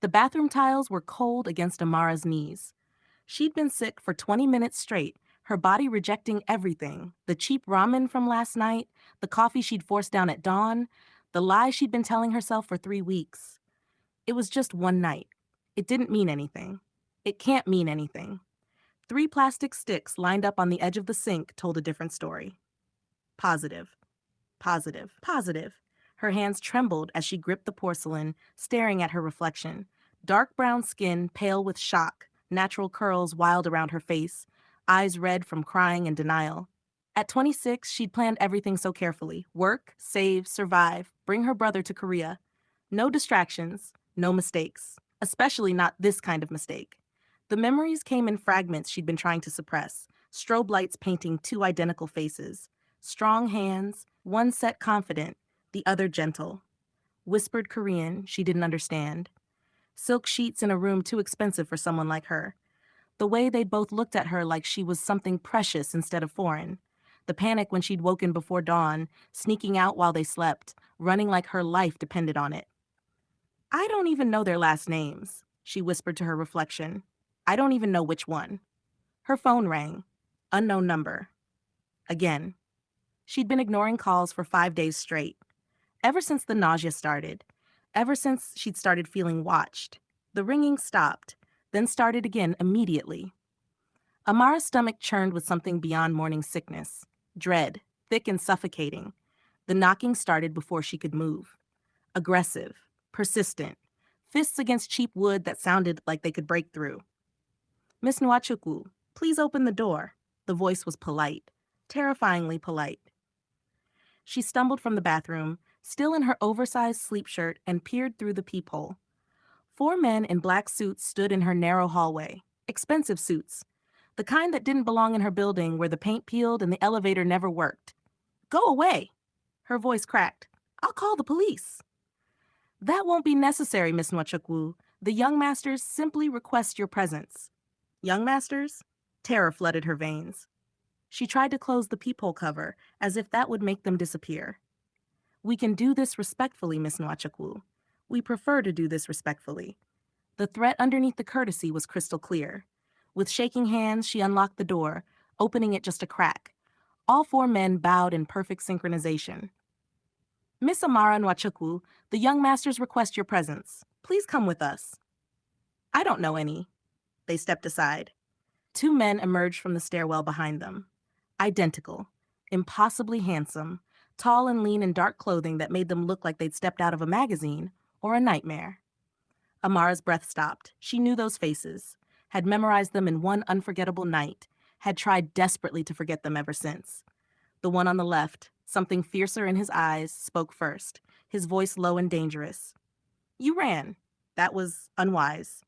The bathroom tiles were cold against Amara's knees. She'd been sick for 20 minutes straight, her body rejecting everything: the cheap ramen from last night, the coffee she'd forced down at dawn, the lies she'd been telling herself for 3 weeks. It was just one night. It didn't mean anything. It can't mean anything. Three plastic sticks lined up on the edge of the sink told a different story. Positive, positive, positive. Her hands trembled as she gripped the porcelain, staring at her reflection. Dark brown skin, pale with shock, natural curls wild around her face, eyes red from crying and denial. At 26, she'd planned everything so carefully: work, save, survive, bring her brother to Korea. No distractions, no mistakes, especially not this kind of mistake. The memories came in fragments she'd been trying to suppress, strobe lights painting two identical faces. Strong hands, one set confident, the other gentle. Whispered Korean she didn't understand. Silk sheets in a room too expensive for someone like her. The way they'd both looked at her like she was something precious instead of foreign. The panic when she'd woken before dawn, sneaking out while they slept, running like her life depended on it. I don't even know their last names, she whispered to her reflection. I don't even know which one. Her phone rang. Unknown number. Again. She'd been ignoring calls for 5 days straight. Ever since the nausea started. Ever since she'd started feeling watched. The ringing stopped, then started again immediately. Amara's stomach churned with something beyond morning sickness. Dread, thick and suffocating. The knocking started before she could move. Aggressive, persistent, fists against cheap wood that sounded like they could break through. Miss Nwachukwu, please open the door. The voice was polite, terrifyingly polite. She stumbled from the bathroom, still in her oversized sleep shirt, and peered through the peephole. 4 men in black suits stood in her narrow hallway. Expensive suits. The kind that didn't belong in her building, where the paint peeled and the elevator never worked. Go away! Her voice cracked. I'll call the police. That won't be necessary, Miss Nwachukwu. The young masters simply request your presence. Young masters? Terror flooded her veins. She tried to close the peephole cover, as if that would make them disappear. We can do this respectfully, Miss Nwachukwu. We prefer to do this respectfully. The threat underneath the courtesy was crystal clear. With shaking hands, she unlocked the door, opening it just a crack. All 4 men bowed in perfect synchronization. Miss Amara Nwachukwu, the young masters request your presence. Please come with us. I don't know any. They stepped aside. 2 men emerged from the stairwell behind them. Identical, impossibly handsome, tall and lean in dark clothing that made them look like they'd stepped out of a magazine or a nightmare. Amara's breath stopped. She knew those faces, had memorized them in one unforgettable night, had tried desperately to forget them ever since. The one on the left, something fiercer in his eyes, spoke first, his voice low and dangerous. You ran. That was unwise.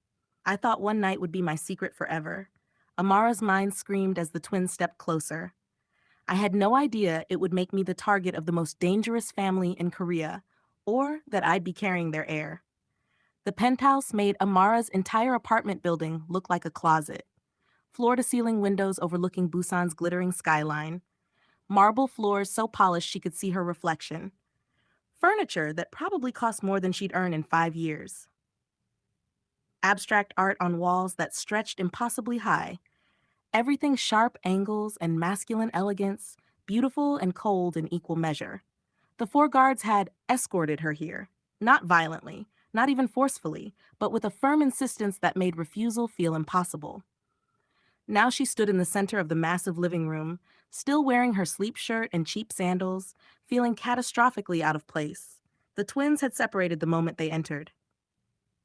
I thought one night would be my secret forever. Amara's mind screamed as the twins stepped closer. I had no idea it would make me the target of the most dangerous family in Korea, or that I'd be carrying their heir. The penthouse made Amara's entire apartment building look like a closet. Floor-to-ceiling windows overlooking Busan's glittering skyline. Marble floors so polished she could see her reflection. Furniture that probably cost more than she'd earned in 5 years. Abstract art on walls that stretched impossibly high. Everything sharp angles and masculine elegance, beautiful and cold in equal measure. The 4 guards had escorted her here, not violently, not even forcefully, but with a firm insistence that made refusal feel impossible. Now she stood in the center of the massive living room, still wearing her sleep shirt and cheap sandals, feeling catastrophically out of place. The twins had separated the moment they entered.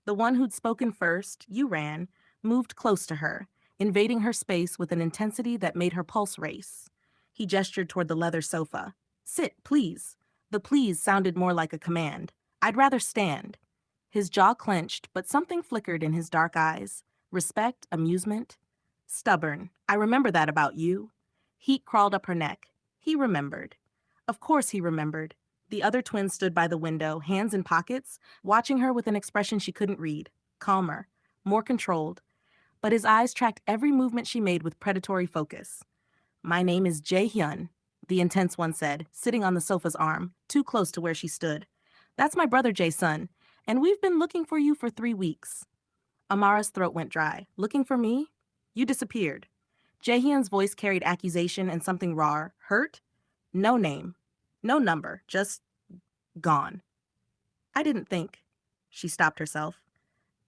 The one who'd spoken first, you ran, moved close to her, invading her space with an intensity that made her pulse race. He gestured toward the leather sofa. Sit, please. The please sounded more like a command. I'd rather stand. His jaw clenched, but something flickered in his dark eyes. Respect, amusement. Stubborn. I remember that about you. Heat crawled up her neck. He remembered. Of course he remembered. The other twin stood by the window, hands in pockets, watching her with an expression she couldn't read. Calmer, more controlled. But his eyes tracked every movement she made with predatory focus. My name is Jae-Hyun, the intense one said, sitting on the sofa's arm, too close to where she stood. That's my brother Jae-Sun, And we've been looking for you for 3 weeks. Amara's throat went dry. Looking for me? You disappeared. Jae-Hyun's voice carried accusation and something raw. Hurt? No name. No number. Just gone. I didn't think. She stopped herself.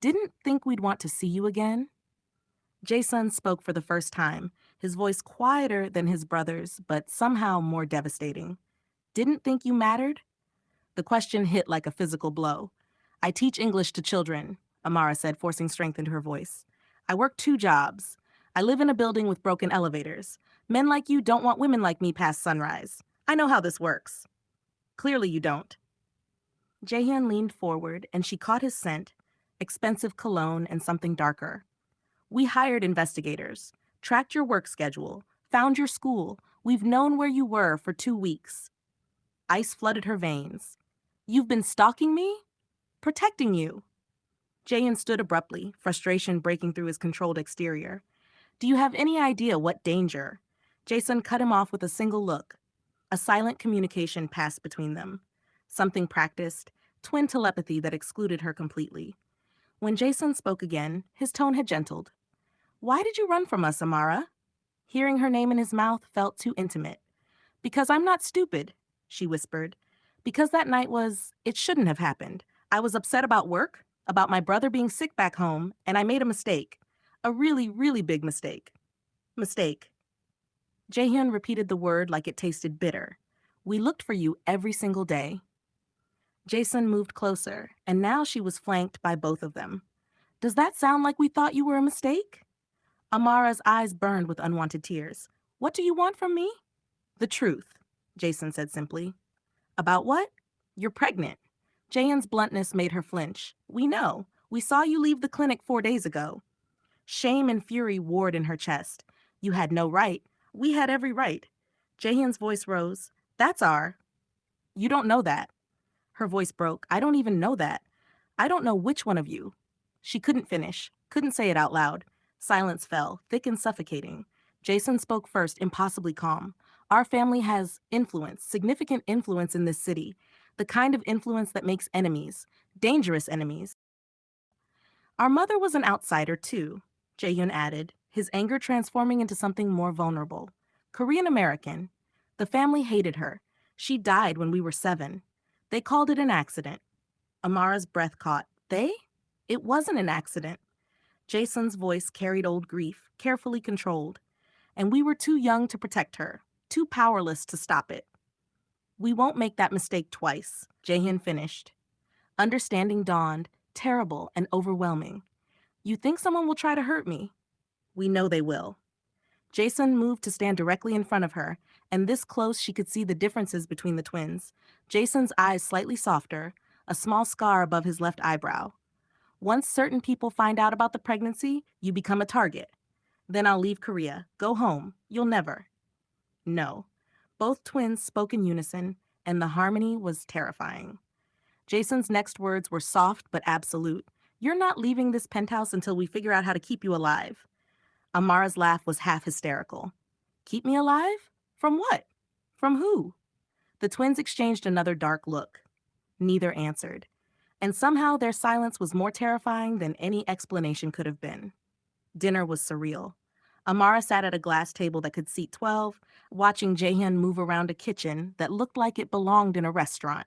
Didn't think we'd want to see you again? Jae-Sun spoke for the first time, his voice quieter than his brother's, but somehow more devastating. Didn't think you mattered? The question hit like a physical blow. I teach English to children, Amara said, forcing strength into her voice. I work 2 jobs. I live in a building with broken elevators. Men like you don't want women like me past sunrise. I know how this works. Clearly you don't. Jae-Hyun leaned forward, and she caught his scent, expensive cologne and something darker. We hired investigators, tracked your work schedule, found your school. We've known where you were for 2 weeks. Ice flooded her veins. You've been stalking me? Protecting you. Jae-Hyun stood abruptly, frustration breaking through his controlled exterior. Do you have any idea what danger? Jae-Sun cut him off with a single look. A silent communication passed between them. Something practiced, twin telepathy that excluded her completely. When Jae-Sun spoke again, his tone had gentled. Why did you run from us, Amara? Hearing her name in his mouth felt too intimate. Because I'm not stupid, she whispered. Because that night it shouldn't have happened. I was upset about work, about my brother being sick back home, and I made a mistake. A really, really big mistake. Mistake. Jae-Hyun repeated the word like it tasted bitter. We looked for you every single day. Jae-Sun moved closer, and now she was flanked by both of them. Does that sound like we thought you were a mistake? Amara's eyes burned with unwanted tears. What do you want from me? The truth, Jae-Sun said simply. About what? You're pregnant. Jae-Hyun's bluntness made her flinch. We know. We saw you leave the clinic 4 days ago. Shame and fury warred in her chest. You had no right. We had every right. Jae-Hyun's voice rose. That's our. You don't know that. Her voice broke. I don't even know that. I don't know which one of you. She couldn't finish, couldn't say it out loud. Silence fell, thick and suffocating. Jae-Sun spoke first, impossibly calm. Our family has influence, significant influence in this city. The kind of influence that makes enemies, dangerous enemies. Our mother was an outsider, too, Jae-Hyun added, his anger transforming into something more vulnerable. Korean American. The family hated her. She died when we were 7. They called it an accident. Amara's breath caught. They? It wasn't an accident. Jae-Sun's voice carried old grief, carefully controlled. And we were too young to protect her, too powerless to stop it. We won't make that mistake twice, Jae-Hyun finished. Understanding dawned, terrible and overwhelming. You think someone will try to hurt me? We know they will. Jae-Sun moved to stand directly in front of her, and this close she could see the differences between the twins. Jae-Sun's eyes slightly softer, a small scar above his left eyebrow. Once certain people find out about the pregnancy, you become a target. Then I'll leave Korea. Go home. You'll never. No. Both twins spoke in unison, and the harmony was terrifying. Jae-Sun's next words were soft but absolute. You're not leaving this penthouse until we figure out how to keep you alive. Amara's laugh was half hysterical. Keep me alive? From what? From who? The twins exchanged another dark look. Neither answered. And somehow their silence was more terrifying than any explanation could have been. Dinner was surreal. Amara sat at a glass table that could seat 12, watching Jae-Hyun move around a kitchen that looked like it belonged in a restaurant.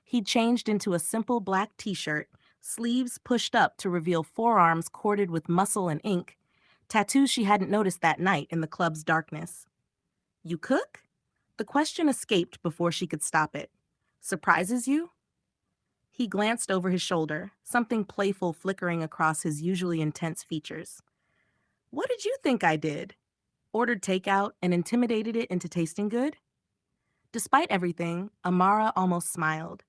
He'd changed into a simple black t-shirt, sleeves pushed up to reveal forearms corded with muscle and ink, tattoos she hadn't noticed that night in the club's darkness. You cook? The question escaped before she could stop it. Surprises you? He glanced over his shoulder, something playful flickering across his usually intense features. What did you think I did? Ordered takeout and intimidated it into tasting good? Despite everything, Amara almost smiled.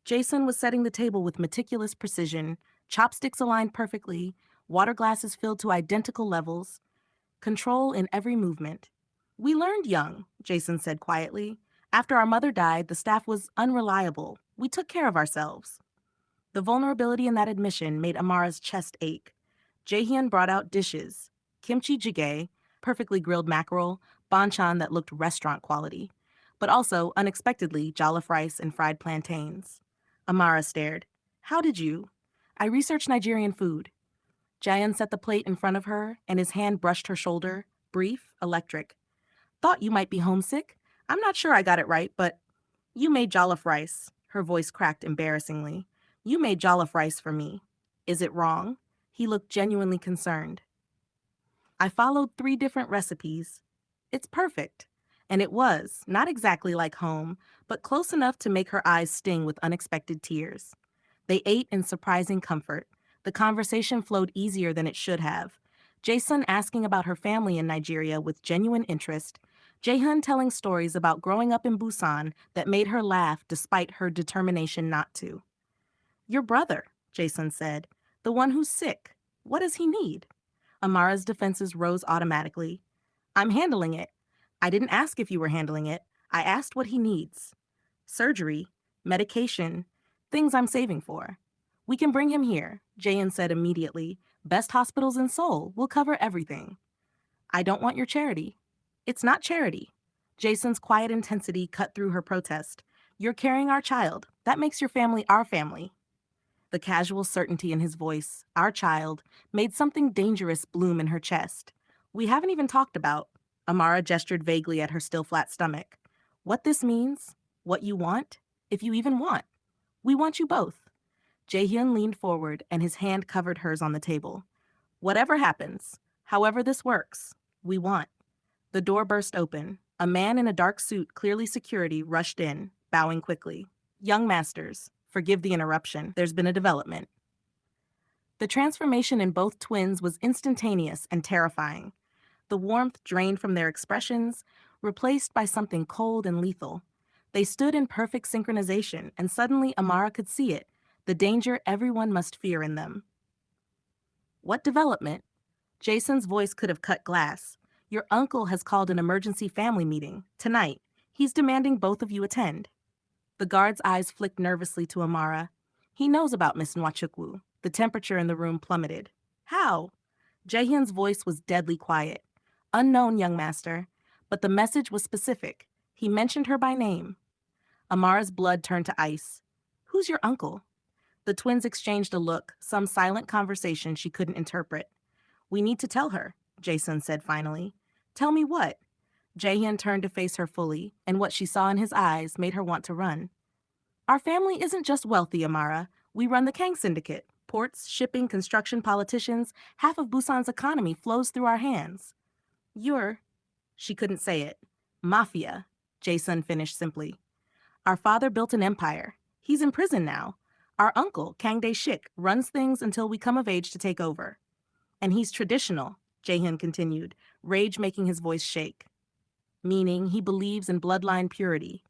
Jae-Sun was setting the table with meticulous precision, chopsticks aligned perfectly, water glasses filled to identical levels, control in every movement. We learned young, Jae-Sun said quietly. After our mother died, the staff was unreliable. We took care of ourselves. The vulnerability in that admission made Amara's chest ache. Jae-Hyun brought out dishes. Kimchi jjigae, perfectly grilled mackerel, banchan that looked restaurant quality, but also, unexpectedly, jollof rice and fried plantains. Amara stared. How did you? I researched Nigerian food. Jae-Hyun set the plate in front of her, and his hand brushed her shoulder, brief, electric. Thought you might be homesick. I'm not sure I got it right, but you made jollof rice. Her voice cracked embarrassingly. You made jollof rice for me. Is it wrong? He looked genuinely concerned. I followed 3 different recipes. It's perfect. And it was, not exactly like home, but close enough to make her eyes sting with unexpected tears. They ate in surprising comfort. The conversation flowed easier than it should have. Jae-sun asking about her family in Nigeria with genuine interest, Jae-hyun telling stories about growing up in Busan that made her laugh despite her determination not to. Your brother, Jae-sun said, the one who's sick. What does he need? Amara's defenses rose automatically. I'm handling it. I didn't ask if you were handling it. I asked what he needs. Surgery, medication, things I'm saving for. We can bring him here, Jae-hyun said immediately. Best hospitals in Seoul will cover everything. I don't want your charity. It's not charity. Jason's quiet intensity cut through her protest. You're carrying our child. That makes your family our family. The casual certainty in his voice, our child, made something dangerous bloom in her chest. We haven't even talked about. Amara gestured vaguely at her still flat stomach. What this means? What you want? If you even want. We want you both. Jae-hyun leaned forward and his hand covered hers on the table. Whatever happens, however this works, we want. The door burst open. A man in a dark suit, clearly security, rushed in, bowing quickly. Young masters, forgive the interruption. There's been a development. The transformation in both twins was instantaneous and terrifying. The warmth drained from their expressions, replaced by something cold and lethal. They stood in perfect synchronization, and suddenly Amara could see it, the danger everyone must fear in them. What development? Jason's voice could have cut glass. Your uncle has called an emergency family meeting, tonight. He's demanding both of you attend. The guard's eyes flicked nervously to Amara. He knows about Miss Nwachukwu. The temperature in the room plummeted. How? Jae-hyun's voice was deadly quiet. Unknown, young master. But the message was specific. He mentioned her by name. Amara's blood turned to ice. Who's your uncle? The twins exchanged a look, some silent conversation she couldn't interpret. We need to tell her, Jae-sun said finally. Tell me what? Jae-hyun turned to face her fully, and what she saw in his eyes made her want to run. Our family isn't just wealthy, Amara. We run the Kang syndicate. Ports, shipping, construction, politicians. Half of Busan's economy flows through our hands. She couldn't say it. Mafia, Jae-sun finished simply. Our father built an empire. He's in prison now. Our uncle, Kang Dae-shik, runs things until we come of age to take over. And he's traditional, Jae-hyun continued, rage making his voice shake. Meaning he believes in bloodline purity.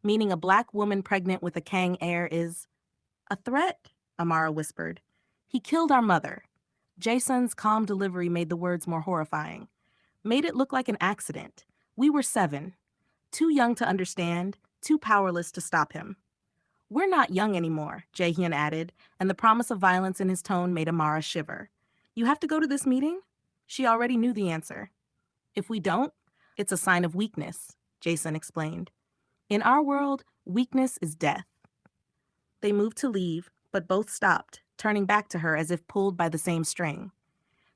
Meaning a black woman pregnant with a Kang heir is a threat, Amara whispered. He killed our mother. Jae-sun's calm delivery made the words more horrifying. Made it look like an accident. We were 7. Too young to understand, too powerless to stop him. We're not young anymore, Jae-hyun added, and the promise of violence in his tone made Amara shiver. You have to go to this meeting? She already knew the answer. If we don't, it's a sign of weakness, Jae-sun explained. In our world, weakness is death. They moved to leave, but both stopped, turning back to her as if pulled by the same string.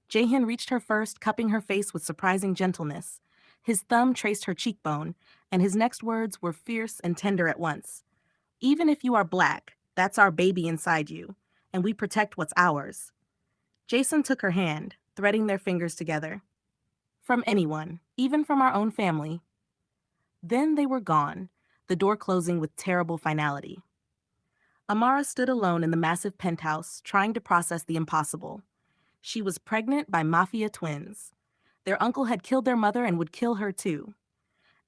Jae-hyun reached her first, cupping her face with surprising gentleness. His thumb traced her cheekbone, and his next words were fierce and tender at once. Even if you are black, that's our baby inside you, and we protect what's ours. Jae-sun took her hand, threading their fingers together. From anyone, even from our own family. Then they were gone, the door closing with terrible finality. Amara stood alone in the massive penthouse, trying to process the impossible. She was pregnant by Mafia twins. Their uncle had killed their mother and would kill her too.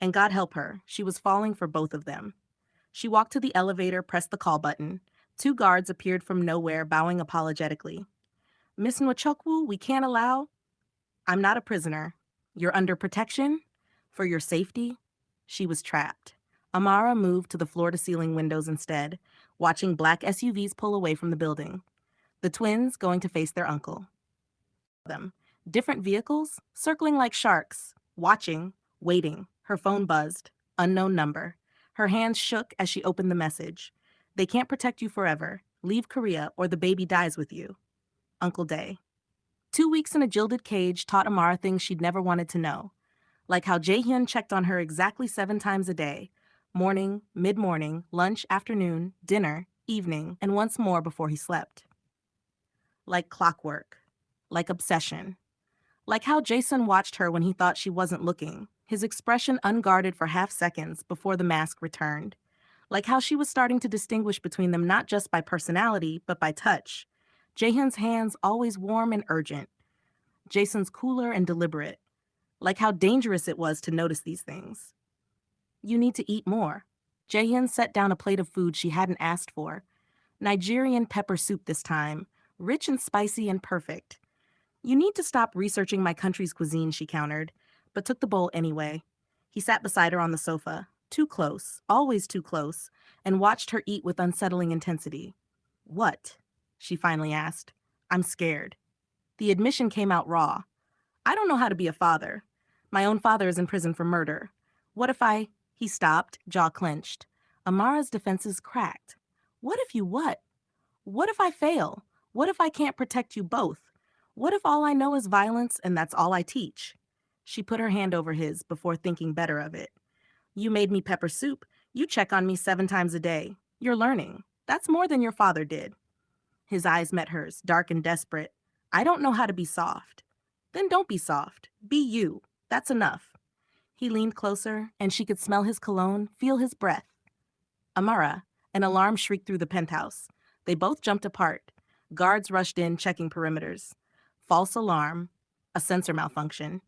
And God help her, she was falling for both of them. She walked to the elevator, pressed the call button. 2 guards appeared from nowhere, bowing apologetically. Miss Nwachukwu, we can't allow... I'm not a prisoner. You're under protection? For your safety? She was trapped. Amara moved to the floor-to-ceiling windows instead, watching black SUVs pull away from the building. The twins going to face their uncle. Different vehicles, circling like sharks, watching, waiting. Her phone buzzed. Unknown number. Her hands shook as she opened the message. They can't protect you forever. Leave Korea or the baby dies with you. Uncle Dae. 2 weeks in a gilded cage taught Amara things she'd never wanted to know, like how Jae-Hyun checked on her exactly 7 times a day: morning, mid-morning, lunch, afternoon, dinner, evening, and once more before he slept. Like clockwork. Like obsession. Like how Jason watched her when he thought she wasn't looking, his expression unguarded for half seconds before the mask returned. Like how she was starting to distinguish between them not just by personality, but by touch. Jaehyun's hands always warm and urgent. Jason's cooler and deliberate. Like how dangerous it was to notice these things. You need to eat more. Jaehyun set down a plate of food she hadn't asked for. Nigerian pepper soup this time, rich and spicy and perfect. You need to stop researching my country's cuisine, she countered, but took the bowl anyway. He sat beside her on the sofa, too close, always too close, and watched her eat with unsettling intensity. What? She finally asked. I'm scared. The admission came out raw. I don't know how to be a father. My own father is in prison for murder. What if I... He stopped, jaw clenched. Amara's defenses cracked. What if you what? What if I fail? What if I can't protect you both? What if all I know is violence and that's all I teach? She put her hand over his before thinking better of it. You made me pepper soup. You check on me 7 times a day. You're learning. That's more than your father did. His eyes met hers, dark and desperate. I don't know how to be soft. Then don't be soft. Be you. That's enough. He leaned closer, and she could smell his cologne, feel his breath. Amara, an alarm shrieked through the penthouse. They both jumped apart. Guards rushed in, checking perimeters. False alarm, a sensor malfunction.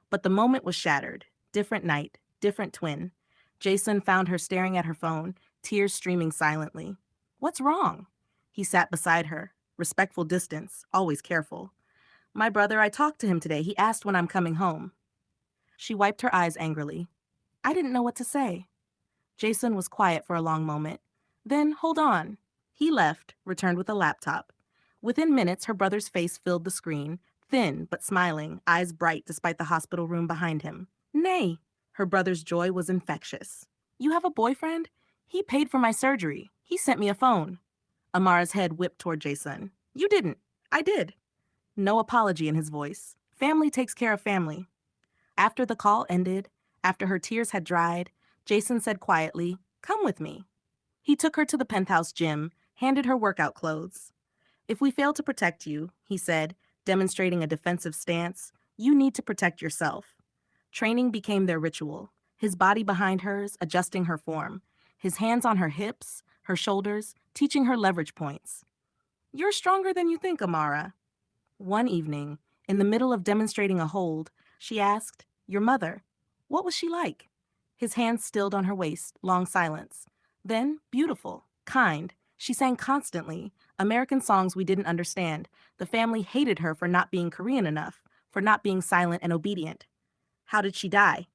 But the moment was shattered. Different night, different twin. Jason found her staring at her phone, tears streaming silently. What's wrong? He sat beside her. Respectful distance, always careful. My brother, I talked to him today. He asked when I'm coming home. She wiped her eyes angrily. I didn't know what to say. Jason was quiet for a long moment. Then, hold on. He left, returned with a laptop. Within minutes, her brother's face filled the screen, thin but smiling, eyes bright despite the hospital room behind him. Nay, her brother's joy was infectious. You have a boyfriend? He paid for my surgery. He sent me a phone. Amara's head whipped toward Jason. You didn't. I did. No apology in his voice. Family takes care of family. After the call ended, after her tears had dried, Jason said quietly, Come with me. He took her to the penthouse gym, handed her workout clothes. If we fail to protect you, he said, demonstrating a defensive stance, you need to protect yourself. Training became their ritual, his body behind hers, adjusting her form, his hands on her hips, her shoulders, teaching her leverage points. You're stronger than you think, Amara. One evening, in the middle of demonstrating a hold, she asked, Your mother, what was she like? His hands stilled on her waist, long silence. Then, beautiful, kind. She sang constantly, American songs we didn't understand. The family hated her for not being Korean enough, for not being silent and obedient. How did she die?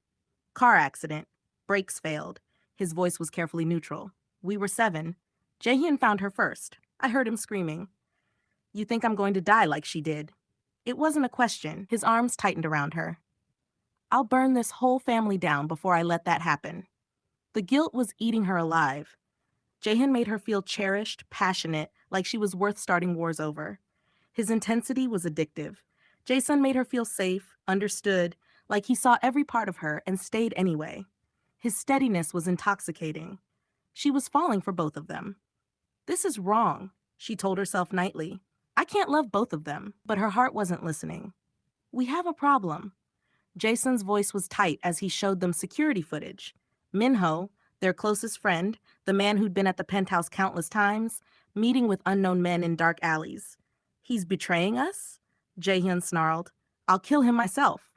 Car accident. Brakes failed. His voice was carefully neutral. We were 7. Jae-Hyun found her first. I heard him screaming. You think I'm going to die like she did? It wasn't a question. His arms tightened around her. I'll burn this whole family down before I let that happen. The guilt was eating her alive. Jae-Hyun made her feel cherished, passionate, like she was worth starting wars over. His intensity was addictive. Jae-Sun made her feel safe, understood, like he saw every part of her and stayed anyway. His steadiness was intoxicating. She was falling for both of them. This is wrong, she told herself nightly. I can't love both of them, but her heart wasn't listening. We have a problem. Jason's voice was tight as he showed them security footage. Minho, their closest friend, the man who'd been at the penthouse countless times, meeting with unknown men in dark alleys. He's betraying us? Jae-Hyun snarled. I'll kill him myself.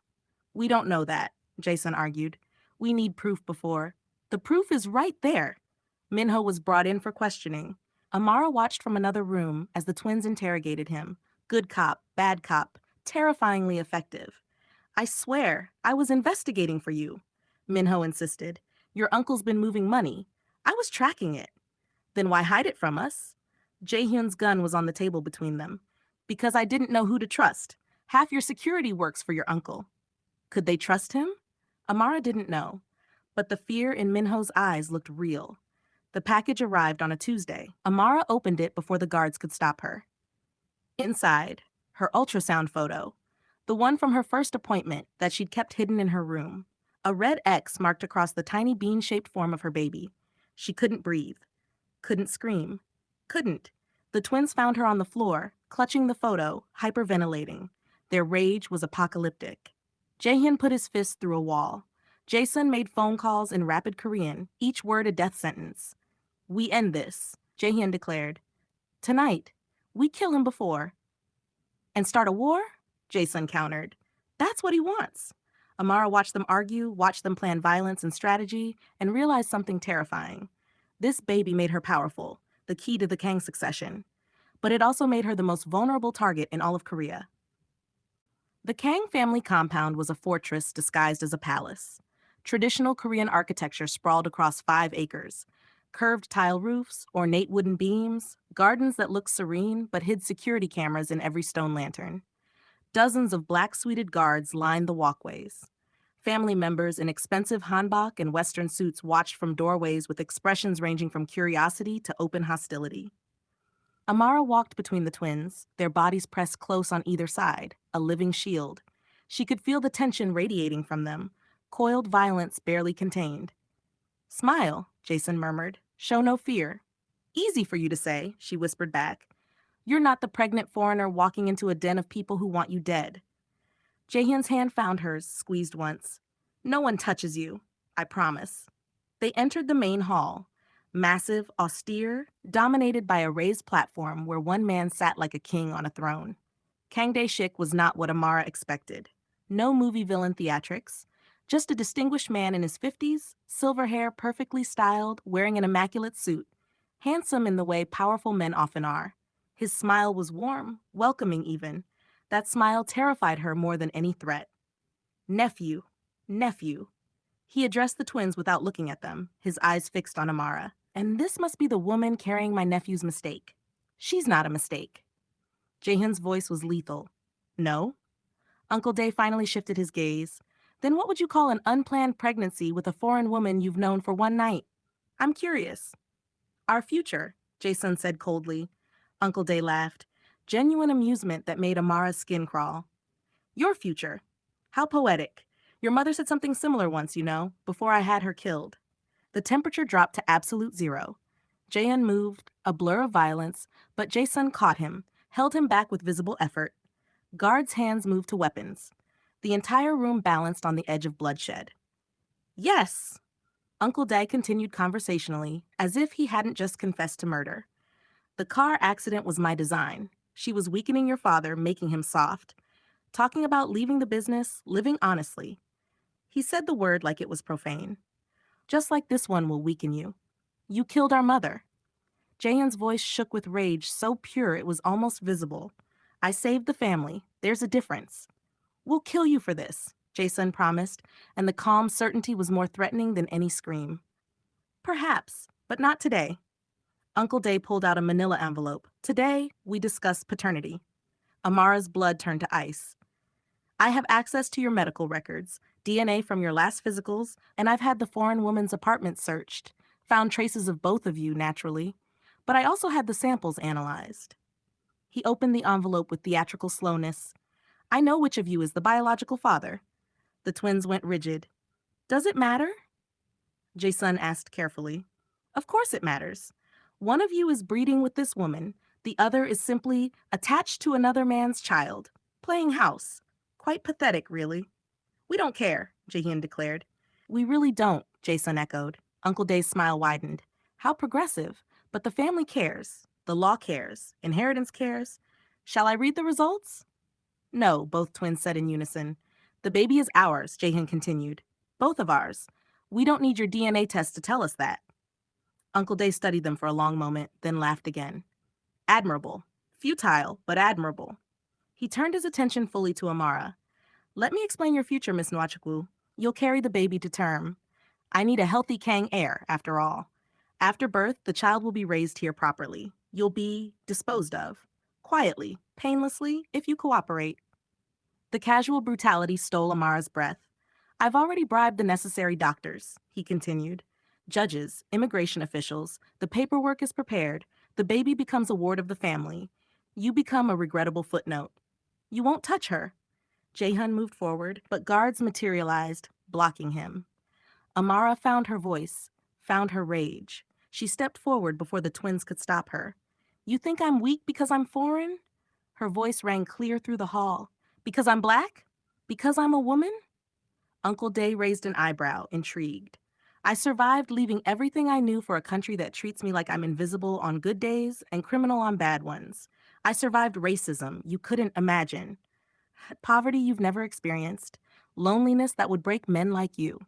We don't know that, Jason argued. We need proof before. The proof is right there. Minho was brought in for questioning. Amara watched from another room as the twins interrogated him. Good cop, bad cop, terrifyingly effective. I swear, I was investigating for you, Minho insisted. Your uncle's been moving money. I was tracking it. Then why hide it from us? Jae-Hyun's gun was on the table between them. Because I didn't know who to trust. Half your security works for your uncle. Could they trust him? Amara didn't know. But the fear in Minho's eyes looked real. The package arrived on a Tuesday. Amara opened it before the guards could stop her. Inside, her ultrasound photo, the one from her first appointment that she'd kept hidden in her room. A red X marked across the tiny bean-shaped form of her baby. She couldn't breathe, couldn't scream, couldn't. The twins found her on the floor, clutching the photo, hyperventilating. Their rage was apocalyptic. Jae-Hyun put his fist through a wall. Jae-Sun made phone calls in rapid Korean, each word a death sentence. "We end this," Jae-Hyun declared. "Tonight. We kill him before." "And start a war?" Jae-Sun countered. "That's what he wants." Amara watched them argue, watched them plan violence and strategy, and realized something terrifying. This baby made her powerful, the key to the Kang succession. But it also made her the most vulnerable target in all of Korea. The Kang family compound was a fortress disguised as a palace. Traditional Korean architecture sprawled across 5 acres. Curved tile roofs, ornate wooden beams, gardens that looked serene but hid security cameras in every stone lantern. Dozens of black suited guards lined the walkways. Family members in expensive hanbok and Western suits watched from doorways with expressions ranging from curiosity to open hostility. Amara walked between the twins, their bodies pressed close on either side, a living shield. She could feel the tension radiating from them, coiled violence barely contained. "Smile," Jason murmured. "Show no fear." "Easy for you to say," she whispered back. "You're not the pregnant foreigner walking into a den of people who want you dead." Jaehyun's hand found hers, squeezed once. "No one touches you, I promise." They entered the main hall, massive, austere, dominated by a raised platform where one man sat like a king on a throne. Kang Dae-shik was not what Amara expected. No movie villain theatrics, just a distinguished man in his 50s, silver hair perfectly styled, wearing an immaculate suit, handsome in the way powerful men often are. His smile was warm, welcoming even. That smile terrified her more than any threat. "Nephew, nephew." He addressed the twins without looking at them, his eyes fixed on Amara. "And this must be the woman carrying my nephew's mistake. She's not a mistake." Jaehyun's voice was lethal. "No?" Uncle Dae finally shifted his gaze. "Then what would you call an unplanned pregnancy with a foreign woman you've known for one night? I'm curious." "Our future," Jae-Sun said coldly. Uncle Dae laughed. Genuine amusement that made Amara's skin crawl. "Your future. How poetic. Your mother said something similar once, you know, before I had her killed." The temperature dropped to absolute zero. Jaehyun moved, a blur of violence, but Jae-Sun caught him, held him back with visible effort. Guards' hands moved to weapons. The entire room balanced on the edge of bloodshed. "Yes!" Uncle Dae continued conversationally, as if he hadn't just confessed to murder. "The car accident was my design. She was weakening your father, making him soft. Talking about leaving the business, living honestly." He said the word like it was profane. "Just like this one will weaken you. You killed our mother." Jaehyun's voice shook with rage so pure it was almost visible. "I saved the family. There's a difference." "We'll kill you for this," Jae-Sun promised, and the calm certainty was more threatening than any scream. "Perhaps, but not today." Uncle Dae pulled out a manila envelope. "Today, we discuss paternity." Amara's blood turned to ice. "I have access to your medical records, DNA from your last physicals, and I've had the foreign woman's apartment searched. Found traces of both of you, naturally. But I also had the samples analyzed." He opened the envelope with theatrical slowness. "I know which of you is the biological father." The twins went rigid. "Does it matter?" Jae-Sun asked carefully. "Of course it matters. One of you is breeding with this woman. The other is simply attached to another man's child. Playing house. Quite pathetic, really." "We don't care," Jae-Hyun declared. "We really don't," Jae-Sun echoed. Uncle Dae's smile widened. "How progressive. But the family cares. The law cares. Inheritance cares. Shall I read the results?" "No," both twins said in unison. "The baby is ours," Jae-Hyun continued. "Both of ours. We don't need your DNA test to tell us that." Uncle Dae studied them for a long moment, then laughed again. "Admirable. Futile, but admirable." He turned his attention fully to Amara. "Let me explain your future, Miss Nwachukwu. You'll carry the baby to term. I need a healthy Kang heir, after all. After birth, the child will be raised here properly. You'll be disposed of. Quietly, painlessly, if you cooperate." The casual brutality stole Amara's breath. "I've already bribed the necessary doctors," he continued. Judges, immigration officials, the paperwork is prepared, the baby becomes a ward of the family. You become a regrettable footnote. You won't touch her. Jae-Hyun moved forward, but guards materialized, blocking him. Amara found her voice, found her rage. She stepped forward before the twins could stop her. You think I'm weak because I'm foreign? Her voice rang clear through the hall. Because I'm black? Because I'm a woman? Uncle Day raised an eyebrow, intrigued. I survived leaving everything I knew for a country that treats me like I'm invisible on good days and criminal on bad ones. I survived racism you couldn't imagine, poverty you've never experienced, loneliness that would break men like you.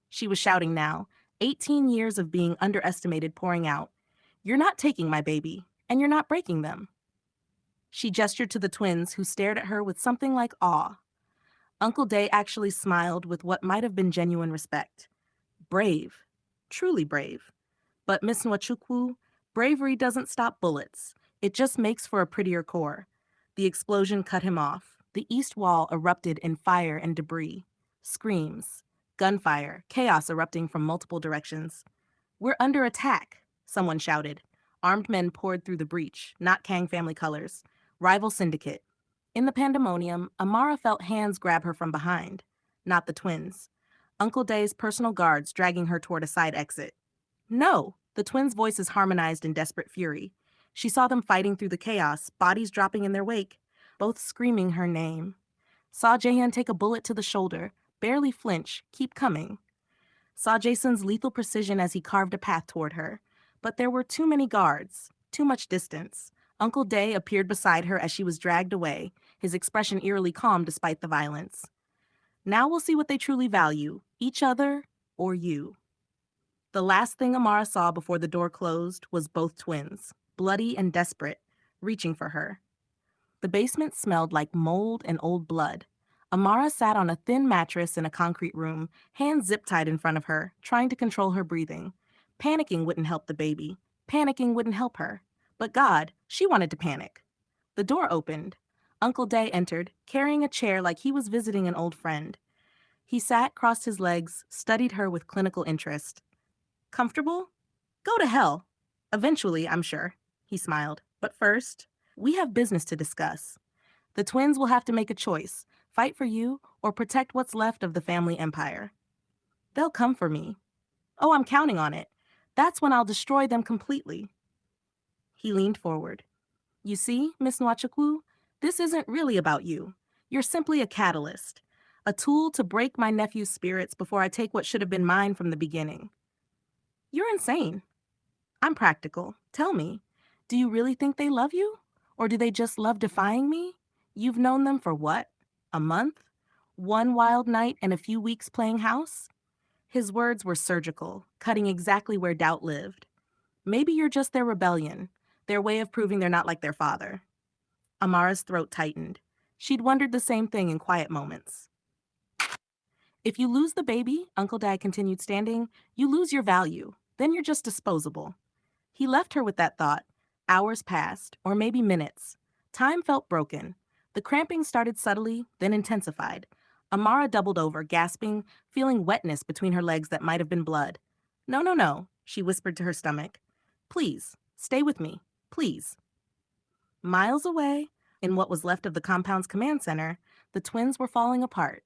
She was shouting now, 18 years of being underestimated pouring out. You're not taking my baby, and you're not breaking them. She gestured to the twins, who stared at her with something like awe. Uncle Day actually smiled with what might have been genuine respect. Brave. Truly brave. But Miss Nwachukwu, bravery doesn't stop bullets. It just makes for a prettier core. The explosion cut him off. The east wall erupted in fire and debris. Screams. Gunfire. Chaos erupting from multiple directions. We're under attack, someone shouted. Armed men poured through the breach, not Kang family colors. Rival syndicate. In the pandemonium, Amara felt hands grab her from behind. Not the twins. Uncle Day's personal guards dragging her toward a side exit. No! The twins' voices harmonized in desperate fury. She saw them fighting through the chaos, bodies dropping in their wake, both screaming her name. Saw Jae-Hyun take a bullet to the shoulder, barely flinch, keep coming. Saw Jason's lethal precision as he carved a path toward her. But there were too many guards, too much distance. Uncle Day appeared beside her as she was dragged away, his expression eerily calm despite the violence. Now we'll see what they truly value, each other or you. The last thing Amara saw before the door closed was both twins, bloody and desperate, reaching for her. The basement smelled like mold and old blood. Amara sat on a thin mattress in a concrete room, hands zip-tied in front of her, trying to control her breathing. Panicking wouldn't help the baby. Panicking wouldn't help her. But God, she wanted to panic. The door opened. Uncle Day entered, carrying a chair like he was visiting an old friend. He sat, crossed his legs, studied her with clinical interest. Comfortable? Go to hell. Eventually, I'm sure. He smiled. But first, we have business to discuss. The twins will have to make a choice, fight for you or protect what's left of the family empire. They'll come for me. Oh, I'm counting on it. That's when I'll destroy them completely. He leaned forward. You see, Miss Nwachukwu, this isn't really about you. You're simply a catalyst, a tool to break my nephew's spirits before I take what should have been mine from the beginning. You're insane. I'm practical. Tell me, do you really think they love you? Or do they just love defying me? You've known them for what? A month? One wild night and a few weeks playing house? His words were surgical, cutting exactly where doubt lived. Maybe you're just their rebellion, their way of proving they're not like their father. Amara's throat tightened. She'd wondered the same thing in quiet moments. If you lose the baby, Uncle Dad continued standing, you lose your value. Then you're just disposable. He left her with that thought. Hours passed, or maybe minutes. Time felt broken. The cramping started subtly, then intensified. Amara doubled over, gasping, feeling wetness between her legs that might have been blood. No, no, no, she whispered to her stomach. Please, stay with me. Please. Miles away, in what was left of the compound's command center, the twins were falling apart.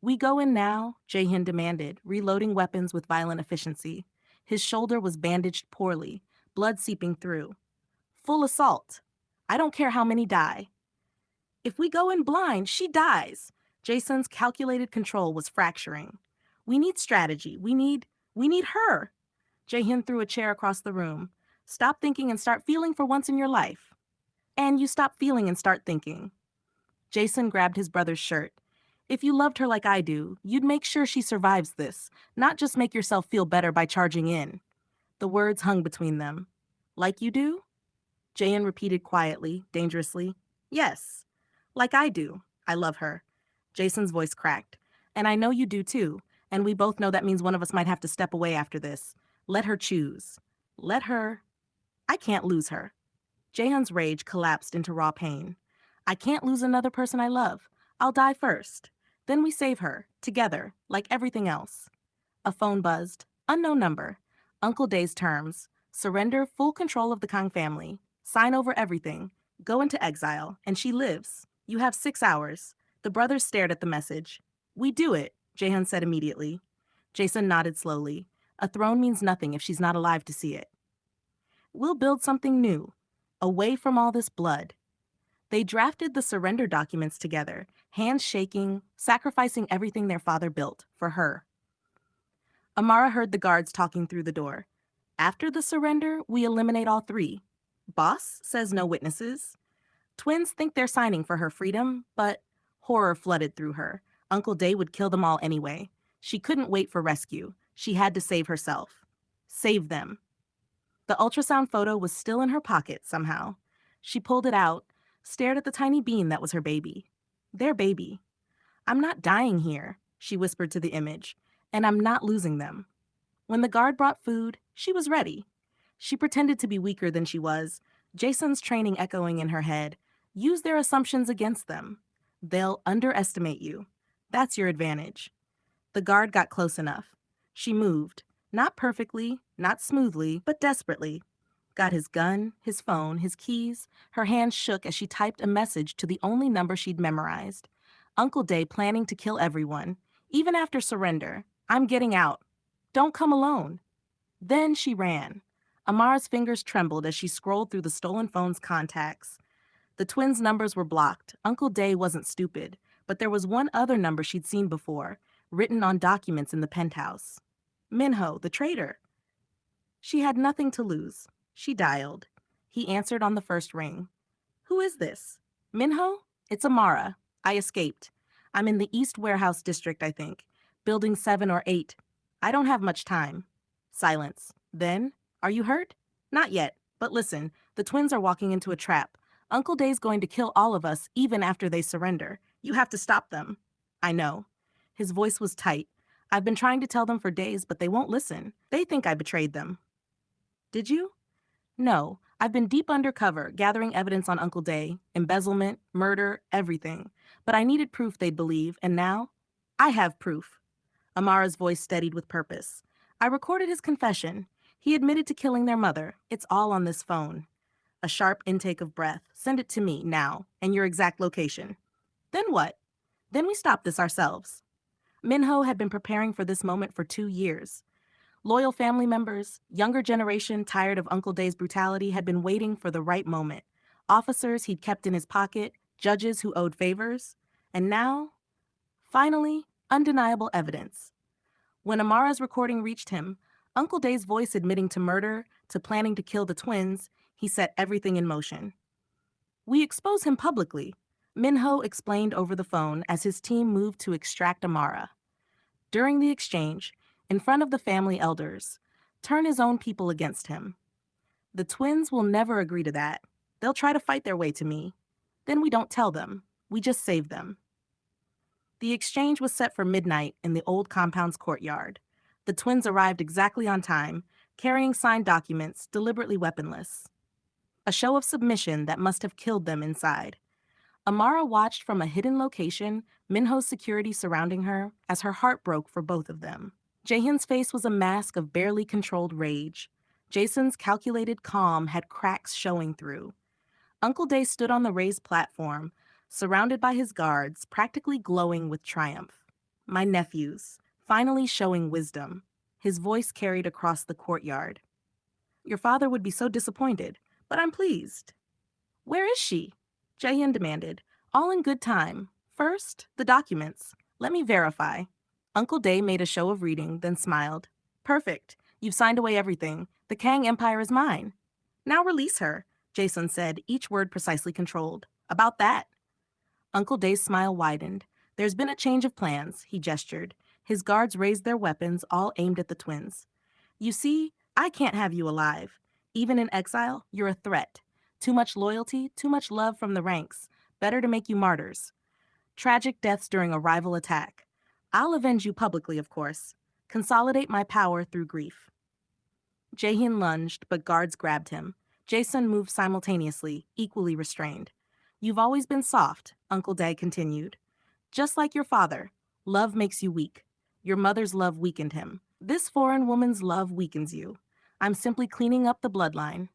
We go in now, Jae-Hyun demanded, reloading weapons with violent efficiency. His shoulder was bandaged poorly, blood seeping through. Full assault. I don't care how many die. If we go in blind, she dies. Jason's calculated control was fracturing. We need strategy. We need her. Jae-Hyun threw a chair across the room. Stop thinking and start feeling for once in your life. And you stop feeling and start thinking. Jason grabbed his brother's shirt. If you loved her like I do, you'd make sure she survives this, not just make yourself feel better by charging in. The words hung between them. Like you do? Jae-Hyun repeated quietly, dangerously. Yes. Like I do. I love her. Jason's voice cracked. And I know you do too, and we both know that means one of us might have to step away after this. Let her choose. Let her... I can't lose her. Jaehyun's rage collapsed into raw pain. I can't lose another person I love. I'll die first. Then we save her, together, like everything else. A phone buzzed. Unknown number. Uncle Day's terms. Surrender full control of the Kang family. Sign over everything. Go into exile, and she lives. You have 6 hours. The brothers stared at the message. We do it, Jae-Hyun said immediately. Jason nodded slowly. A throne means nothing if she's not alive to see it. We'll build something new, away from all this blood. They drafted the surrender documents together, hands shaking, sacrificing everything their father built for her. Amara heard the guards talking through the door. After the surrender, we eliminate all three. Boss says no witnesses. Twins think they're signing for her freedom, but horror flooded through her. Uncle Day would kill them all anyway. She couldn't wait for rescue. She had to save herself. Save them. The ultrasound photo was still in her pocket somehow. She pulled it out, stared at the tiny bean that was her baby. Their baby. I'm not dying here, she whispered to the image, and I'm not losing them. When the guard brought food, she was ready. She pretended to be weaker than she was, Jason's training echoing in her head. Use their assumptions against them. They'll underestimate you. That's your advantage. The guard got close enough. She moved, not perfectly, not smoothly, but desperately. Got his gun, his phone, his keys. Her hands shook as she typed a message to the only number she'd memorized. Uncle Day planning to kill everyone, even after surrender. I'm getting out. Don't come alone. Then she ran. Amara's fingers trembled as she scrolled through the stolen phone's contacts. The twins' numbers were blocked. Uncle Day wasn't stupid, but there was one other number she'd seen before, written on documents in the penthouse. Minho, the traitor. She had nothing to lose. She dialed. He answered on the first ring. Who is this? Minho? It's Amara. I escaped. I'm in the East Warehouse District, I think. Building 7 or 8. I don't have much time. Silence. Then, are you hurt? Not yet, but listen, the twins are walking into a trap. Uncle Day's going to kill all of us even after they surrender. You have to stop them. I know. His voice was tight. I've been trying to tell them for days, but they won't listen. They think I betrayed them. Did you? No. I've been deep undercover, gathering evidence on Uncle Day, embezzlement, murder, everything. But I needed proof they'd believe, and now? I have proof. Amara's voice steadied with purpose. I recorded his confession. He admitted to killing their mother. It's all on this phone. A sharp intake of breath. Send it to me, now, and your exact location. Then what? Then we stop this ourselves. Minho had been preparing for this moment for 2 years. Loyal family members, younger generation tired of Uncle Day's brutality had been waiting for the right moment. Officers he'd kept in his pocket, judges who owed favors. And now, finally, undeniable evidence. When Amara's recording reached him, Uncle Day's voice admitting to murder, to planning to kill the twins, he set everything in motion. We expose him publicly, Minho explained over the phone as his team moved to extract Amara. During the exchange, in front of the family elders, turn his own people against him. The twins will never agree to that. They'll try to fight their way to me. Then we don't tell them. We just save them. The exchange was set for midnight in the old compound's courtyard. The twins arrived exactly on time, carrying signed documents, deliberately weaponless. A show of submission that must have killed them inside. Amara watched from a hidden location, Minho's security surrounding her, as her heart broke for both of them. Jae-Hyun's face was a mask of barely controlled rage. Jason's calculated calm had cracks showing through. Uncle Day stood on the raised platform, surrounded by his guards, practically glowing with triumph. My nephews, finally showing wisdom. His voice carried across the courtyard. Your father would be so disappointed, but I'm pleased. Where is she? Jae-Hyun demanded. All in good time. First, the documents. Let me verify. Uncle Day made a show of reading, then smiled. Perfect. You've signed away everything. The Kang Empire is mine. Now release her, Jason said, each word precisely controlled. About that. Uncle Day's smile widened. There's been a change of plans, he gestured. His guards raised their weapons, all aimed at the twins. You see, I can't have you alive. Even in exile, you're a threat. Too much loyalty, too much love from the ranks. Better to make you martyrs. Tragic deaths during a rival attack. I'll avenge you publicly, of course. Consolidate my power through grief. Jae-Hyun lunged, but guards grabbed him. Jason moved simultaneously, equally restrained. You've always been soft, Uncle Day continued. Just like your father. Love makes you weak. Your mother's love weakened him. This foreign woman's love weakens you. I'm simply cleaning up the bloodline.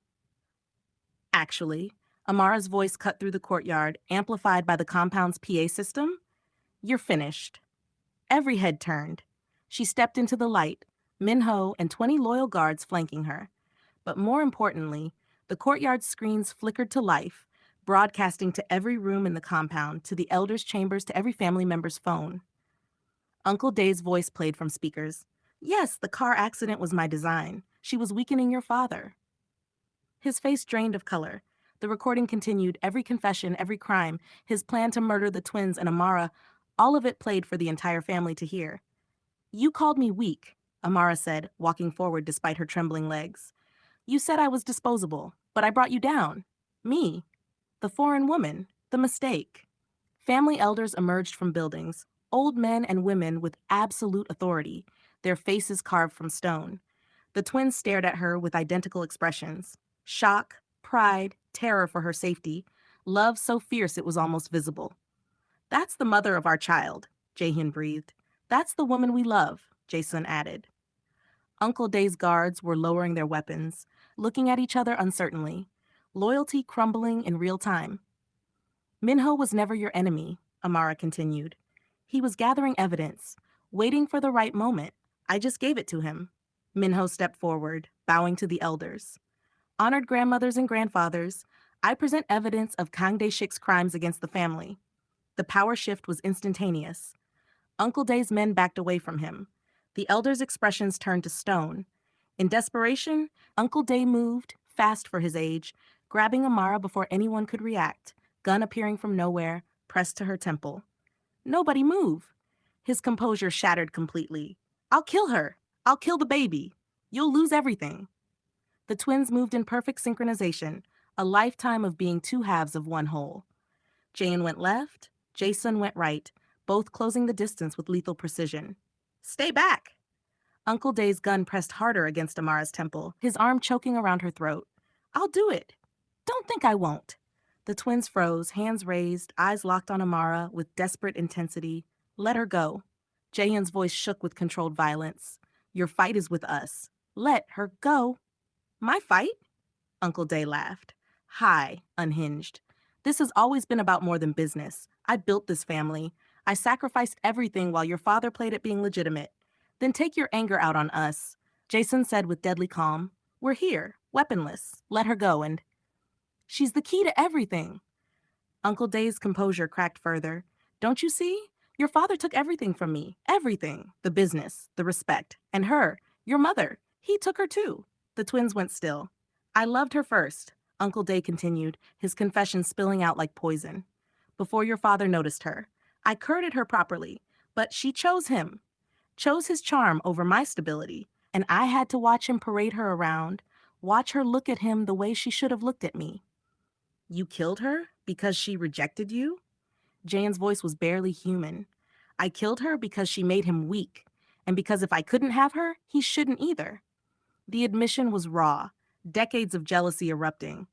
Actually, Amara's voice cut through the courtyard, amplified by the compound's PA system. You're finished. Every head turned. She stepped into the light, Minho and 20 loyal guards flanking her. But more importantly, the courtyard screens flickered to life, broadcasting to every room in the compound, to the elders' chambers, to every family member's phone. Uncle Day's voice played from speakers. Yes, the car accident was my design. She was weakening your father. His face drained of color. The recording continued, every confession, every crime, his plan to murder the twins and Amara, all of it played for the entire family to hear. You called me weak, Amara said, walking forward despite her trembling legs. You said I was disposable, but I brought you down. Me. The foreign woman. The mistake. Family elders emerged from buildings, old men and women with absolute authority, their faces carved from stone. The twins stared at her with identical expressions. Shock, pride, terror for her safety, love so fierce it was almost visible. That's the mother of our child, Jae-Hyun breathed. That's the woman we love, Jae-Sun added. Uncle Day's guards were lowering their weapons, looking at each other uncertainly, loyalty crumbling in real time. Minho was never your enemy, Amara continued. He was gathering evidence, waiting for the right moment. I just gave it to him. Minho stepped forward, bowing to the elders. Honored grandmothers and grandfathers, I present evidence of Kang Dae-shik's crimes against the family. The power shift was instantaneous. Uncle Day's men backed away from him. The elders' expressions turned to stone. In desperation, Uncle Day moved, fast for his age, grabbing Amara before anyone could react, gun appearing from nowhere, pressed to her temple. Nobody move. His composure shattered completely. I'll kill her. I'll kill the baby. You'll lose everything. The twins moved in perfect synchronization, a lifetime of being two halves of one whole. Jae-In went left, Jae-Sun went right, both closing the distance with lethal precision. Stay back! Uncle Day's gun pressed harder against Amara's temple, his arm choking around her throat. I'll do it. Don't think I won't. The twins froze, hands raised, eyes locked on Amara with desperate intensity. Let her go. Jae-Hyun's voice shook with controlled violence. Your fight is with us. Let her go. My fight? Uncle Day laughed. Hi, unhinged. This has always been about more than business. I built this family. I sacrificed everything while your father played at being legitimate. Then take your anger out on us. Jason said with deadly calm. We're here, weaponless. Let her go and... She's the key to everything. Uncle Day's composure cracked further. Don't you see? Your father took everything from me. Everything. The business, the respect. And her, your mother. He took her too. The twins went still. I loved her first, Uncle Day continued, his confession spilling out like poison. Before your father noticed her. I courted her properly, but she chose him. Chose his charm over my stability. And I had to watch him parade her around, watch her look at him the way she should have looked at me. You killed her because she rejected you? Jane's voice was barely human. I killed her because she made him weak, and because if I couldn't have her, he shouldn't either. The admission was raw, decades of jealousy erupting.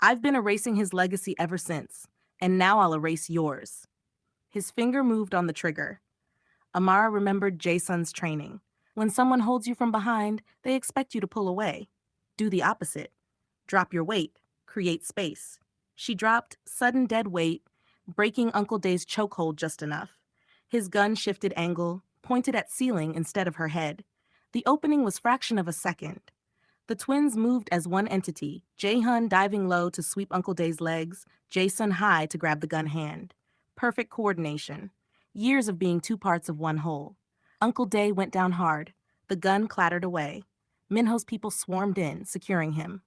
I've been erasing his legacy ever since, and now I'll erase yours. His finger moved on the trigger. Amara remembered Jae-Sun's training. When someone holds you from behind, they expect you to pull away. Do the opposite. Drop your weight. Create space. She dropped sudden dead weight, breaking Uncle Day's chokehold just enough. His gun shifted angle, pointed at ceiling instead of her head. The opening was fraction of a second. The twins moved as one entity, Jae-Hyun diving low to sweep Uncle Day's legs, Jae-Sun high to grab the gun hand. Perfect coordination. Years of being two parts of one whole. Uncle Day went down hard. The gun clattered away. Minho's people swarmed in, securing him.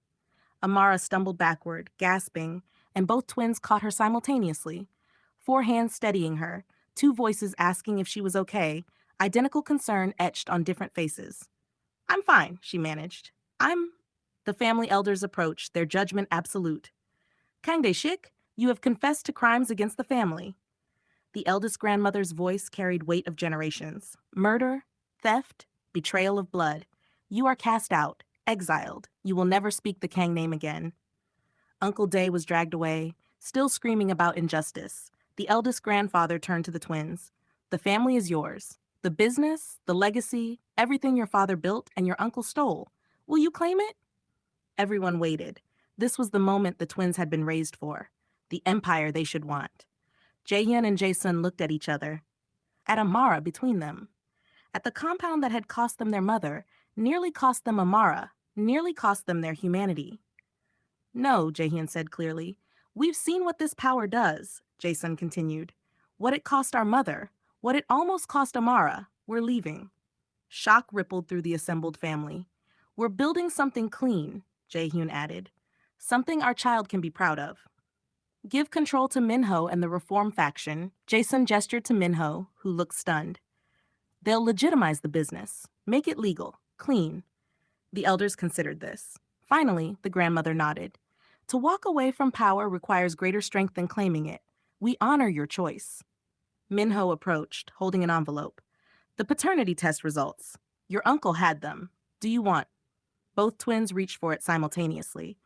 Amara stumbled backward, gasping, and both twins caught her simultaneously. 4 hands steadying her, 2 voices asking if she was okay, identical concern etched on different faces. I'm fine, she managed. The family elders approached, their judgment absolute. Kang Dae-shik, you have confessed to crimes against the family. The eldest grandmother's voice carried weight of generations. Murder, theft, betrayal of blood. You are cast out, exiled. You will never speak the Kang name again. Uncle Day was dragged away, still screaming about injustice. The eldest grandfather turned to the twins. The family is yours. The business, the legacy, everything your father built and your uncle stole. Will you claim it? Everyone waited. This was the moment the twins had been raised for. The empire they should want. Jae-Hyun and Jae-Sun looked at each other. At Amara between them. At the compound that had cost them their mother, nearly cost them Amara, nearly cost them their humanity. No, Jae-Hyun said clearly. We've seen what this power does, Jae-Sun continued. What it cost our mother, what it almost cost Amara. We're leaving. Shock rippled through the assembled family. We're building something clean, Jae-Hyun added. Something our child can be proud of. Give control to Minho and the reform faction, Jae-Sun gestured to Minho, who looked stunned. They'll legitimize the business, make it legal, clean. The elders considered this. Finally, the grandmother nodded. To walk away from power requires greater strength than claiming it. We honor your choice. Minho approached, holding an envelope. The paternity test results. Your uncle had them. Do you want? Both twins reached for it simultaneously.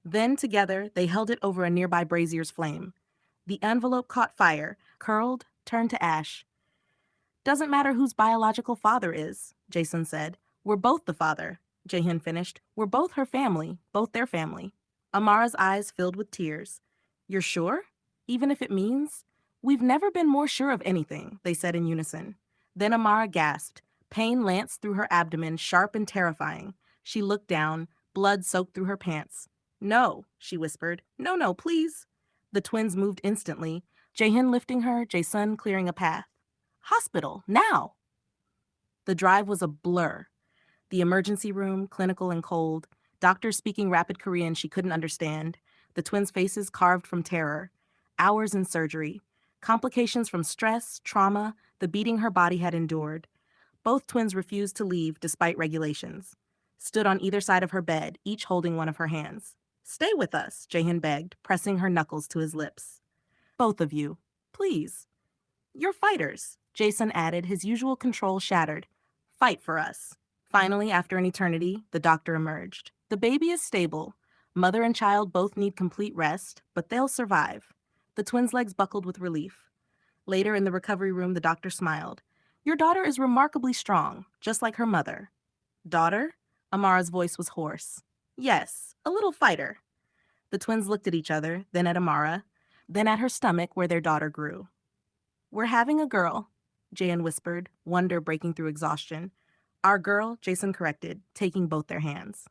Then, together, they held it over a nearby brazier's flame. The envelope caught fire, curled, turned to ash. Doesn't matter whose biological father is, Jae-Sun said. We're both the father, Jae-Hyun finished. We're both her family, both their family. Amara's eyes filled with tears. You're sure? Even if it means? We've never been more sure of anything, they said in unison. Then Amara gasped. Pain lanced through her abdomen, sharp and terrifying. She looked down, blood soaked through her pants. No, she whispered. No, no, please. The twins moved instantly, Jae-Hyun lifting her, Jae-Sun clearing a path. Hospital, now! The drive was a blur. The emergency room, clinical and cold, doctors speaking rapid Korean she couldn't understand, the twins' faces carved from terror, hours in surgery, complications from stress, trauma, the beating her body had endured. Both twins refused to leave despite regulations. Stood on either side of her bed, each holding one of her hands. Stay with us, Jae-Hyun begged, pressing her knuckles to his lips. Both of you, please. You're fighters, Jae-Sun added, his usual control shattered. Fight for us. Finally, after an eternity, the doctor emerged. The baby is stable. Mother and child both need complete rest, but they'll survive. The twins' legs buckled with relief. Later in the recovery room, the doctor smiled. Your daughter is remarkably strong, just like her mother. Daughter? Amara's voice was hoarse. Yes, a little fighter. The twins looked at each other, then at Amara, then at her stomach where their daughter grew. We're having a girl, Jae-Hyun whispered, wonder breaking through exhaustion. Our girl, Jae-Sun corrected, taking both their hands.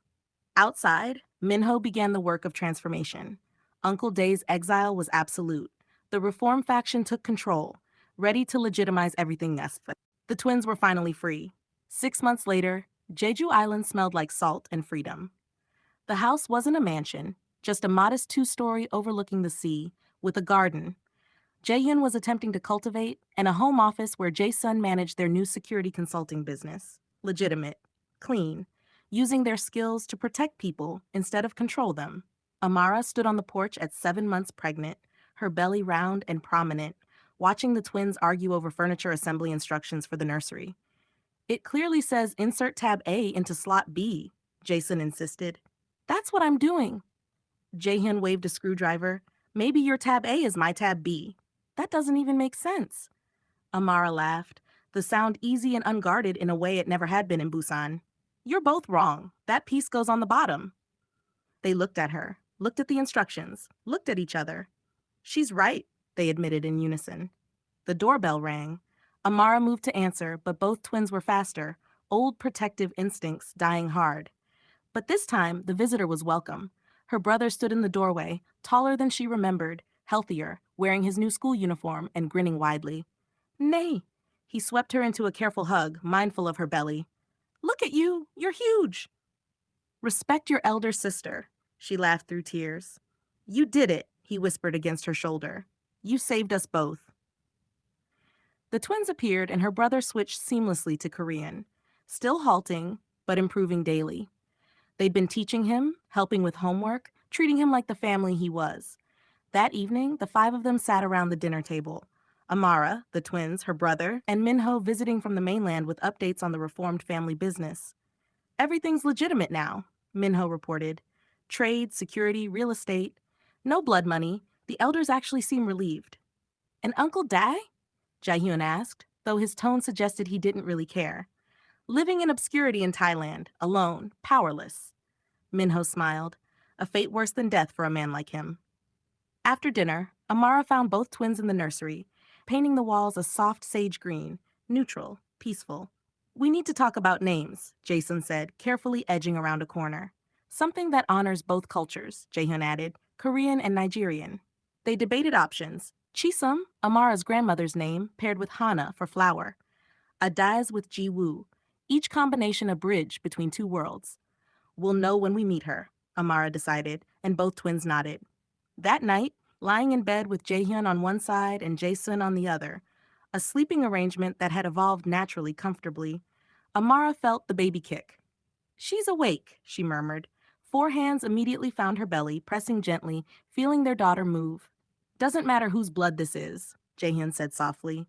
Outside, Minho began the work of transformation. Uncle Dae's exile was absolute. The reform faction took control, ready to legitimize everything else. The twins were finally free. 6 months later, Jeju Island smelled like salt and freedom. The house wasn't a mansion, just a modest 2-story overlooking the sea, with a garden. Jae-Hyun was attempting to cultivate, and a home office where Jae-Sun managed their new security consulting business. Legitimate, clean, using their skills to protect people instead of control them. Amara stood on the porch at 7 months pregnant, her belly round and prominent, watching the twins argue over furniture assembly instructions for the nursery. It clearly says insert tab A into slot B, Jae-Sun insisted. That's what I'm doing. Jae-Hyun waved a screwdriver. Maybe your tab A is my tab B. That doesn't even make sense. Amara laughed, the sound easy and unguarded in a way it never had been in Busan. You're both wrong. That piece goes on the bottom. They looked at her, looked at the instructions, looked at each other. She's right, they admitted in unison. The doorbell rang. Amara moved to answer, but both twins were faster, old protective instincts dying hard. But this time, the visitor was welcome. Her brother stood in the doorway, taller than she remembered, healthier, wearing his new school uniform and grinning widely. Nay. He swept her into a careful hug, mindful of her belly. Look at you, you're huge. Respect your elder sister, she laughed through tears. You did it, he whispered against her shoulder. You saved us both. The twins appeared and her brother switched seamlessly to Korean, still halting, but improving daily. They'd been teaching him, helping with homework, treating him like the family he was. That evening, the 5 of them sat around the dinner table. Amara, the twins, her brother, and Minho visiting from the mainland with updates on the reformed family business. Everything's legitimate now, Minho reported. Trade, security, real estate. No blood money. The elders actually seem relieved. And Uncle Dae? Jae-Hyun asked. though his tone suggested he didn't really care. Living in obscurity in Thailand, alone, powerless. Minho smiled. A fate worse than death for a man like him. After dinner, Amara found both twins in the nursery, painting the walls a soft sage green, neutral, peaceful. We need to talk about names, Jason said, carefully edging around a corner. Something that honors both cultures, Jae-Hyun added, Korean and Nigerian. They debated options. Chisum, Amara's grandmother's name, paired with Hana for flower. Adai's with Jiwoo, each combination a bridge between two worlds. We'll know when we meet her, Amara decided, and both twins nodded. That night, lying in bed with Jae-Hyun on one side and Jae-Sun on the other, a sleeping arrangement that had evolved naturally comfortably, Amara felt the baby kick. She's awake, she murmured. Four hands immediately found her belly, pressing gently, feeling their daughter move. Doesn't matter whose blood this is, Jae-Hyun said softly.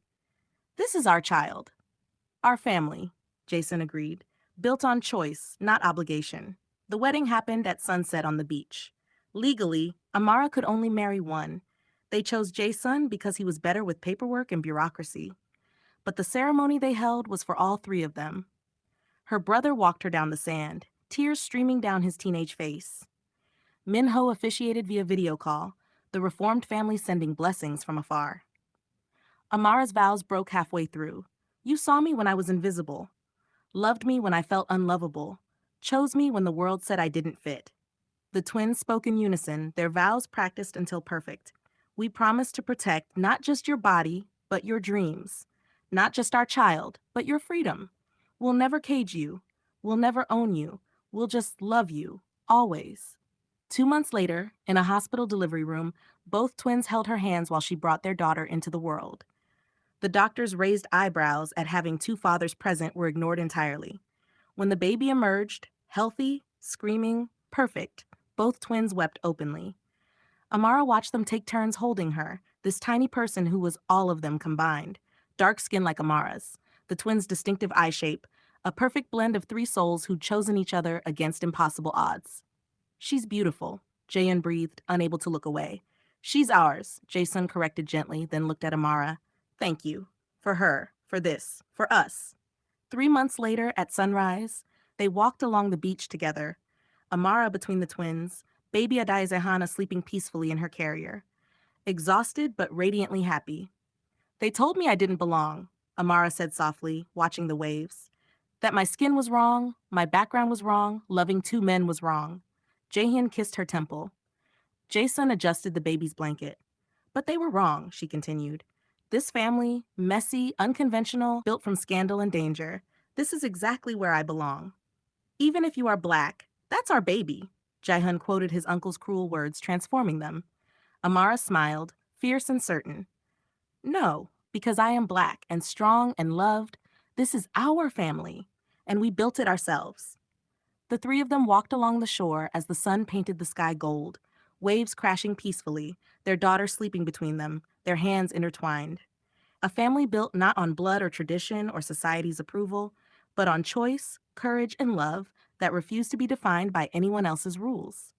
This is our child. Our family, Jason agreed, built on choice, not obligation. The wedding happened at sunset on the beach. Legally, Amara could only marry one. They chose Jae-Sun because he was better with paperwork and bureaucracy. But the ceremony they held was for all three of them. Her brother walked her down the sand, tears streaming down his teenage face. Minho officiated via video call, the reformed family sending blessings from afar. Amara's vows broke halfway through. You saw me when I was invisible, loved me when I felt unlovable, chose me when the world said I didn't fit. The twins spoke in unison, their vows practiced until perfect. We promise to protect not just your body, but your dreams. Not just our child, but your freedom. We'll never cage you. We'll never own you. We'll just love you, always. 2 months later, in a hospital delivery room, both twins held her hands while she brought their daughter into the world. The doctor's raised eyebrows at having two fathers present were ignored entirely. When the baby emerged, healthy, screaming, perfect, both twins wept openly. Amara watched them take turns holding her, this tiny person who was all of them combined. Dark skin like Amara's, the twins' distinctive eye shape, a perfect blend of three souls who'd chosen each other against impossible odds. She's beautiful, Jae-Hyun breathed, unable to look away. She's ours, Jae-Sun corrected gently, then looked at Amara. Thank you. For her, for this, for us. 3 months later, at sunrise, they walked along the beach together, Amara between the twins, baby Adai Zehana sleeping peacefully in her carrier. Exhausted but radiantly happy. They told me I didn't belong, Amara said softly, watching the waves. That my skin was wrong, my background was wrong, loving two men was wrong. Jae-Hyun kissed her temple. Jae-Sun adjusted the baby's blanket. But they were wrong, she continued. This family, messy, unconventional, built from scandal and danger, this is exactly where I belong. Even if you are black, that's our baby, Jae-Hyun quoted his uncle's cruel words, transforming them. Amara smiled, fierce and certain. No, because I am black and strong and loved. This is our family, and we built it ourselves. The three of them walked along the shore as the sun painted the sky gold, waves crashing peacefully, their daughter sleeping between them, their hands intertwined. A family built not on blood or tradition or society's approval, but on choice, courage, and love that refused to be defined by anyone else's rules.